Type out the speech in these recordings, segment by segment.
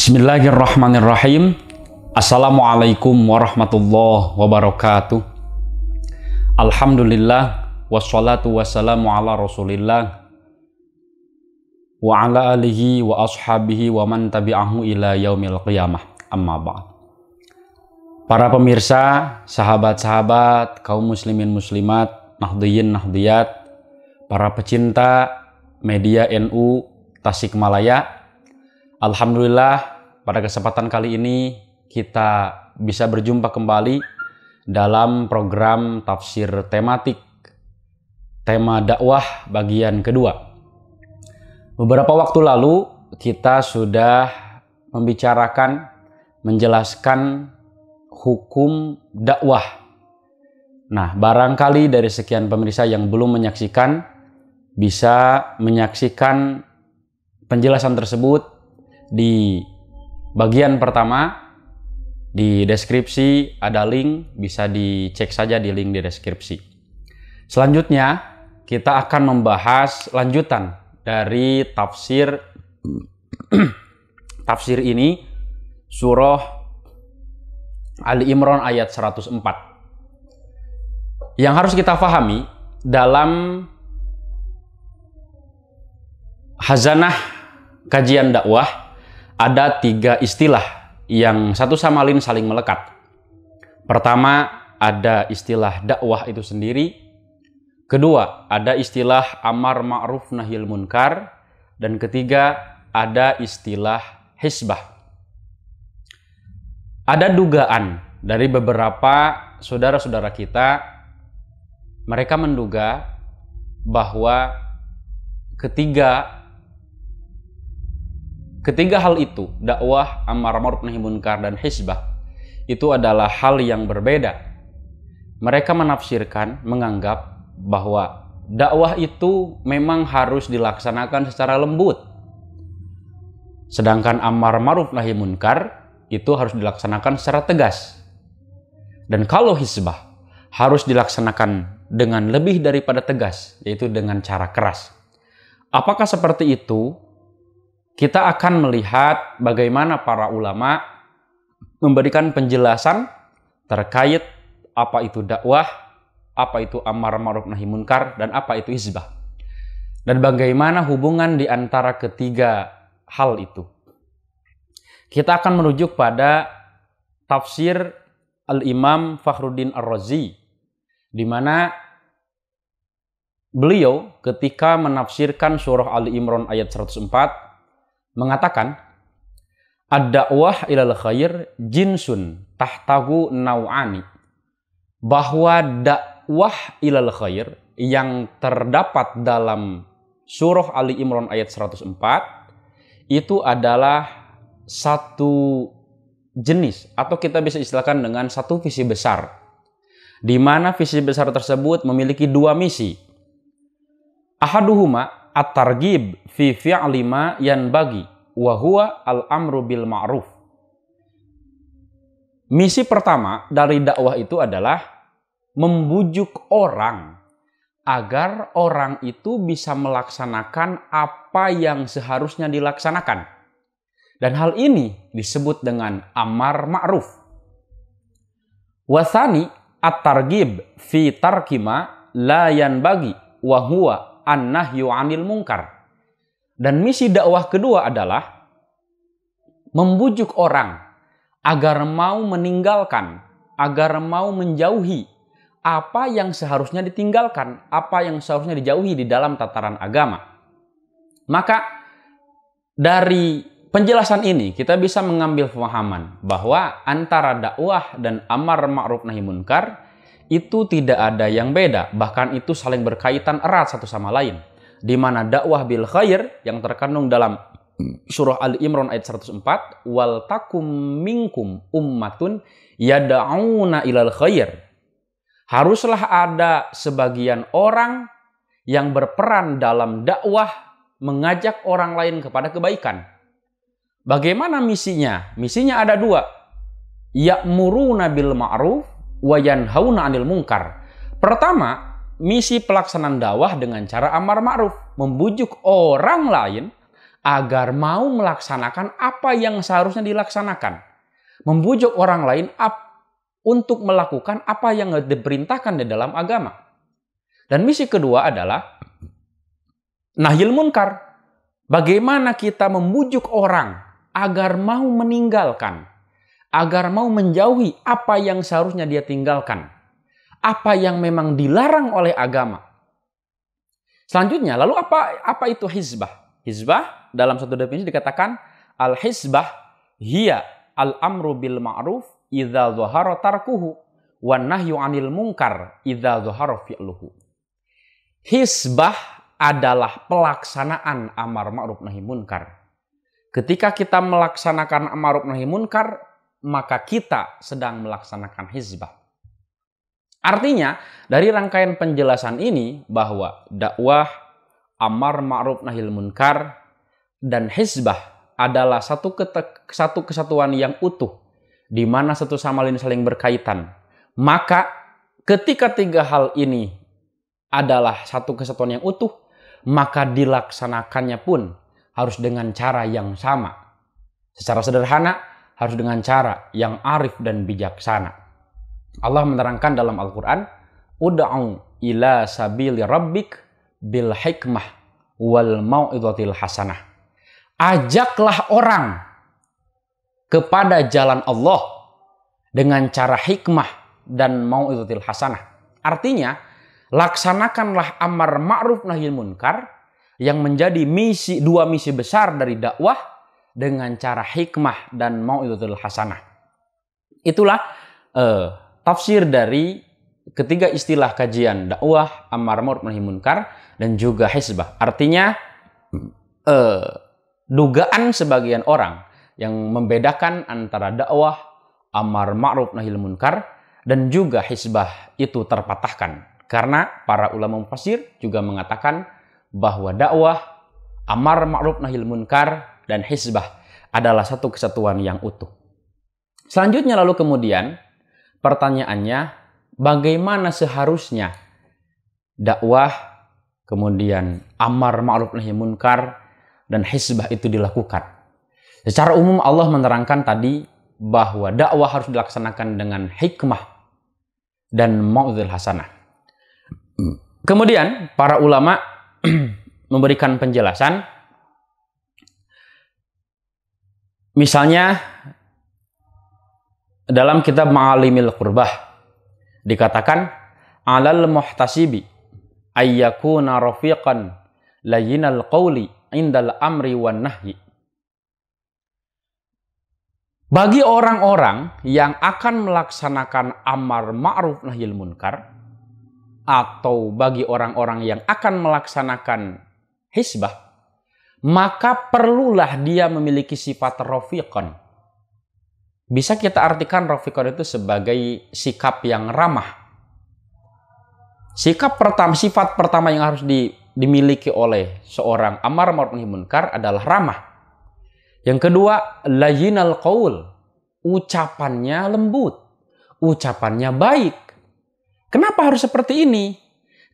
Bismillahirrahmanirrahim. Assalamualaikum warahmatullahi wabarakatuh. Alhamdulillah wassalatu wassalamu ala rasulillah wa ala alihi wa ashabihi wa man tabi'ahu ila yaumil qiyamah. Amma ba'd. Para pemirsa, sahabat-sahabat, kaum muslimin muslimat, nahdiyin nahdiyat, para pecinta media NU Tasikmalaya, alhamdulillah pada kesempatan kali ini kita bisa berjumpa kembali dalam program tafsir tematik tema dakwah bagian kedua. Beberapa waktu lalu kita sudah membicarakan, menjelaskan hukum dakwah. Nah, barangkali dari sekian pemirsa yang belum menyaksikan bisa menyaksikan penjelasan tersebut di bagian pertama. Di deskripsi ada link, bisa dicek saja di link di deskripsi. Selanjutnya kita akan membahas lanjutan dari tafsir ini, surah Ali Imran ayat 104. Yang harus kita pahami dalam hazanah kajian dakwah ada 3 istilah yang satu sama lain saling melekat. Pertama, ada istilah dakwah itu sendiri. Kedua, ada istilah amar ma'ruf nahil munkar. Dan ketiga, ada istilah hisbah. Ada dugaan dari beberapa saudara-saudara kita, mereka menduga bahwa ketiga hal itu, dakwah, amar ma'ruf nahi munkar, dan hisbah, itu adalah hal yang berbeda. Mereka menafsirkan, menganggap bahwa dakwah itu memang harus dilaksanakan secara lembut. Sedangkan amar ma'ruf nahi munkar itu harus dilaksanakan secara tegas. Dan kalau hisbah harus dilaksanakan dengan lebih daripada tegas, yaitu dengan cara keras. Apakah seperti itu? Kita akan melihat bagaimana para ulama memberikan penjelasan terkait apa itu dakwah, apa itu amar ma'ruf nahi munkar, dan apa itu hizbah. Dan bagaimana hubungan di antara ketiga hal itu. Kita akan merujuk pada tafsir Al-Imam Fakhruddin Ar-Razi, di mana beliau ketika menafsirkan surah Ali Imran ayat 104 mengatakan, ad-da'wah ilal khair jinsun tahtahu naw'ani, bahwa dakwah ilal khair yang terdapat dalam surah Ali Imran ayat 104 itu adalah satu jenis, atau kita bisa istilahkan dengan satu visi besar, di mana visi besar tersebut memiliki 2 misi. Ahaduhuma at-targhib fi fi'li ma yanbaghi wa huwa al-amru bil ma'ruf. Misi pertama dari dakwah itu adalah membujuk orang agar orang itu bisa melaksanakan apa yang seharusnya dilaksanakan. Dan hal ini disebut dengan amar ma'ruf. Wa tsani at-targhib fi tarki ma la yanbaghi wa huwa an-nahyu 'anil munkar. Dan misi dakwah kedua adalah membujuk orang agar mau meninggalkan, agar mau menjauhi apa yang seharusnya ditinggalkan, apa yang seharusnya dijauhi di dalam tataran agama. Maka dari penjelasan ini kita bisa mengambil pemahaman bahwa antara dakwah dan amar ma'ruf nahi munkar itu tidak ada yang beda, bahkan itu saling berkaitan erat satu sama lain. Di mana dakwah bil khair yang terkandung dalam surah Ali Imran ayat 104, wal takum minkum ummatun yad'una ilal khair. Haruslah ada sebagian orang yang berperan dalam dakwah mengajak orang lain kepada kebaikan. Bagaimana misinya? Misinya ada 2. Ya'muruna bil ma'ruf wa yanhauna 'anil munkar. Pertama, misi pelaksanaan dakwah dengan cara amar ma'ruf, membujuk orang lain agar mau melaksanakan apa yang seharusnya dilaksanakan. Membujuk orang lain untuk melakukan apa yang diperintahkan di dalam agama. Dan misi kedua adalah nahyil munkar. Bagaimana kita membujuk orang agar mau meninggalkan, agar mau menjauhi apa yang seharusnya dia tinggalkan, apa yang memang dilarang oleh agama. Selanjutnya, lalu apa itu hizbah? Hizbah dalam satu definisi dikatakan al-hizbah hiya al-amru bil ma'ruf idza dhahara tarkuhu wan nahyu 'anil munkar idza dhahara fi'luhu. Hizbah adalah pelaksanaan amar ma'ruf nahi munkar. Ketika kita melaksanakan amar ma'ruf nahi munkar, maka kita sedang melaksanakan hizbah. Artinya, dari rangkaian penjelasan ini bahwa dakwah, amar ma'ruf nahil munkar, dan hizbah adalah satu kesatuan yang utuh, di mana satu sama lain saling berkaitan. Maka ketika tiga hal ini adalah satu kesatuan yang utuh, maka dilaksanakannya pun harus dengan cara yang sama. Secara sederhana, harus dengan cara yang arif dan bijaksana. Allah menerangkan dalam Al-Quran, Ud'u ila sabili rabbik bil hikmah wal mau'idhatil hasanah. Ajaklah orang kepada jalan Allah dengan cara hikmah dan mau'idhatil hasanah. Artinya, laksanakanlah amar ma'ruf nahi munkar yang menjadi dua misi besar dari dakwah dengan cara hikmah dan mau'idhatil hasanah. Itulah tafsir dari ketiga istilah kajian dakwah, amar ma'ruf nahi munkar, dan juga hizbah. Artinya dugaan sebagian orang yang membedakan antara dakwah, amar ma'ruf nahi munkar, dan juga hizbah itu terpatahkan. Karena para ulama mufassir juga mengatakan bahwa dakwah, amar ma'ruf nahi munkar, dan hizbah adalah satu kesatuan yang utuh. Selanjutnya lalu kemudian pertanyaannya, bagaimana seharusnya dakwah, kemudian amar ma'ruf nahi munkar, dan hizbah itu dilakukan? Secara umum Allah menerangkan tadi bahwa dakwah harus dilaksanakan dengan hikmah dan mau'idhatil hasanah. Kemudian para ulama memberikan penjelasan. Misalnya dalam kitab Ma'alimil Qurbah dikatakan alal muhtasibi ayyakuna rafiqan layyinal qawli indal amri wan nahyi. Bagi orang-orang yang akan melaksanakan amar ma'ruf nahyil munkar, atau bagi orang-orang yang akan melaksanakan hizbah, maka perlulah dia memiliki sifat rafiqan. Bisa kita artikan rafiqan itu sebagai sikap yang ramah. Sifat pertama yang harus dimiliki oleh seorang amar ma'ruf nahi munkar adalah ramah. Yang kedua, layyinal qaul, ucapannya lembut, ucapannya baik. Kenapa harus seperti ini?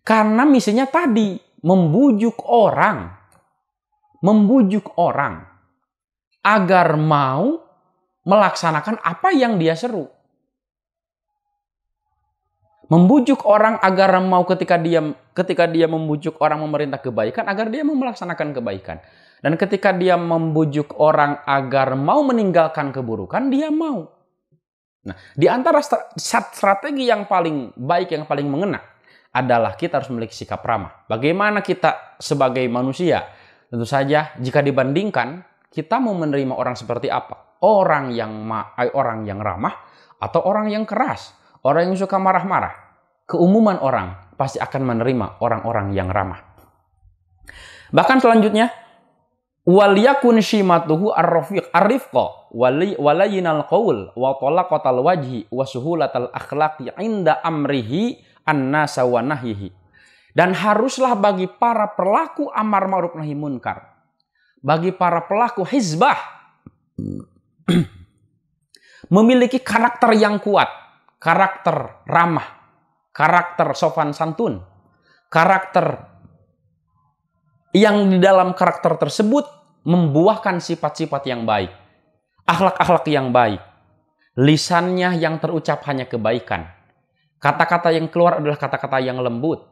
Karena misinya tadi membujuk orang agar mau melaksanakan apa yang dia seru. Membujuk orang agar mau ketika dia membujuk orang memerintah kebaikan, agar dia mau melaksanakan kebaikan. Dan ketika dia membujuk orang agar mau meninggalkan keburukan, dia mau. Nah, di antara strategi yang paling baik, yang paling mengena adalah kita harus memiliki sikap ramah. Bagaimana kita sebagai manusia? Tentu saja jika dibandingkan, kita mau menerima orang seperti apa? Orang yang ramah atau orang yang keras, orang yang suka marah-marah. Keumuman orang pasti akan menerima orang-orang yang ramah. Bahkan selanjutnya, waliyakun shimatuhu ar-rifqa walayinal qaul wa talaqatal wajhi wa suhulatal akhlaqi inda amrihi an-nasa wa nahyihi. Dan haruslah bagi para pelaku amar ma'ruf nahi munkar, bagi para pelaku hizbah, memiliki karakter yang kuat, karakter ramah, karakter sopan santun, karakter yang di dalam karakter tersebut membuahkan sifat-sifat yang baik, akhlak-akhlak yang baik, lisannya yang terucap hanya kebaikan, kata-kata yang keluar adalah kata-kata yang lembut,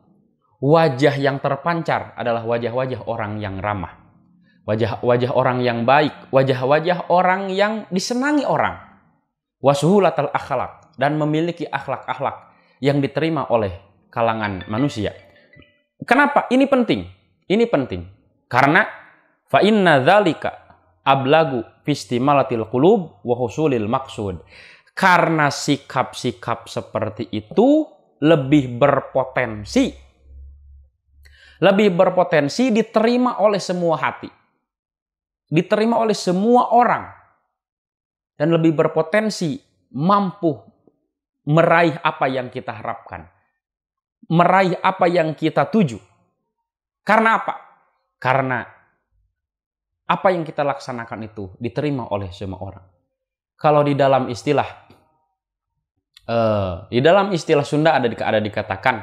wajah yang terpancar adalah wajah-wajah orang yang ramah, wajah-wajah orang yang baik, wajah-wajah orang yang disenangi orang, wasuhulatal akhlak, dan memiliki akhlak-akhlak yang diterima oleh kalangan manusia. Kenapa? Ini penting. Ini penting. Karena fa inna dzalika ablagu fistimalatil qulub wa husulil maqsud. Karena sikap-sikap seperti itu lebih berpotensi diterima oleh semua hati. Diterima oleh semua orang. Dan lebih berpotensi mampu meraih apa yang kita harapkan. Meraih apa yang kita tuju. Karena apa? Karena apa yang kita laksanakan itu diterima oleh semua orang. Kalau di dalam istilah Sunda ada dikatakan,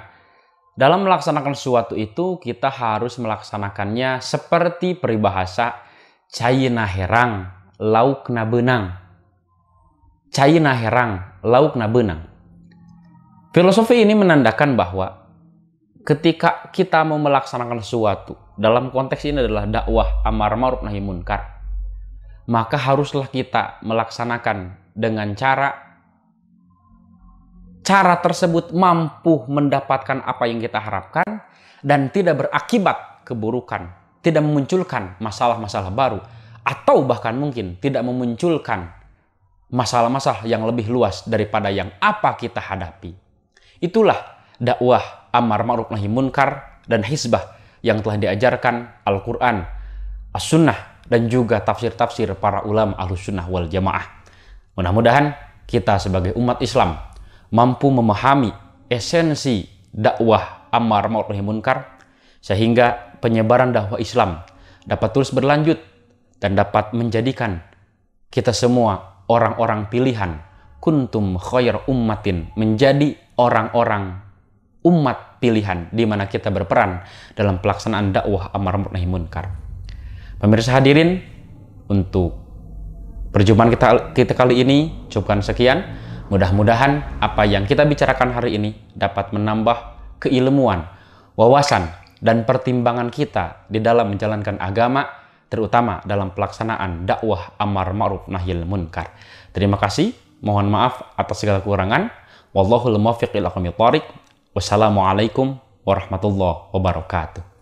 dalam melaksanakan sesuatu itu kita harus melaksanakannya seperti peribahasa caina herang laukna benang. Caina herang laukna benang. Filosofi ini menandakan bahwa ketika kita mau melaksanakan sesuatu, dalam konteks ini adalah dakwah amar ma'ruf nahi munkar, maka haruslah kita melaksanakan dengan cara tersebut mampu mendapatkan apa yang kita harapkan dan tidak berakibat keburukan, tidak memunculkan masalah-masalah baru, atau bahkan mungkin tidak memunculkan masalah-masalah yang lebih luas daripada yang apa kita hadapi. Itulah dakwah amar ma'ruf nahi munkar dan hizbah yang telah diajarkan Al-Quran, As-Sunnah, dan juga tafsir-tafsir para ulama Ahlus-Sunnah wal Jamaah. Mudah-mudahan kita sebagai umat Islam mampu memahami esensi dakwah amar ma'ruf nahi munkar sehingga penyebaran dakwah Islam dapat terus berlanjut dan dapat menjadikan kita semua orang-orang pilihan, kuntum khair ummatin, menjadi orang-orang umat pilihan di mana kita berperan dalam pelaksanaan dakwah amar ma'ruf nahi munkar. Pemirsa hadirin, untuk perjumpaan kita kali ini cukupkan sekian. Mudah-mudahan apa yang kita bicarakan hari ini dapat menambah keilmuan, wawasan, dan pertimbangan kita di dalam menjalankan agama, terutama dalam pelaksanaan dakwah amar ma'ruf nahi munkar. Terima kasih. Mohon maaf atas segala kekurangan. Wallahul muwaffiq ila aqwamit thoriq. Wassalamualaikum warahmatullahi wabarakatuh.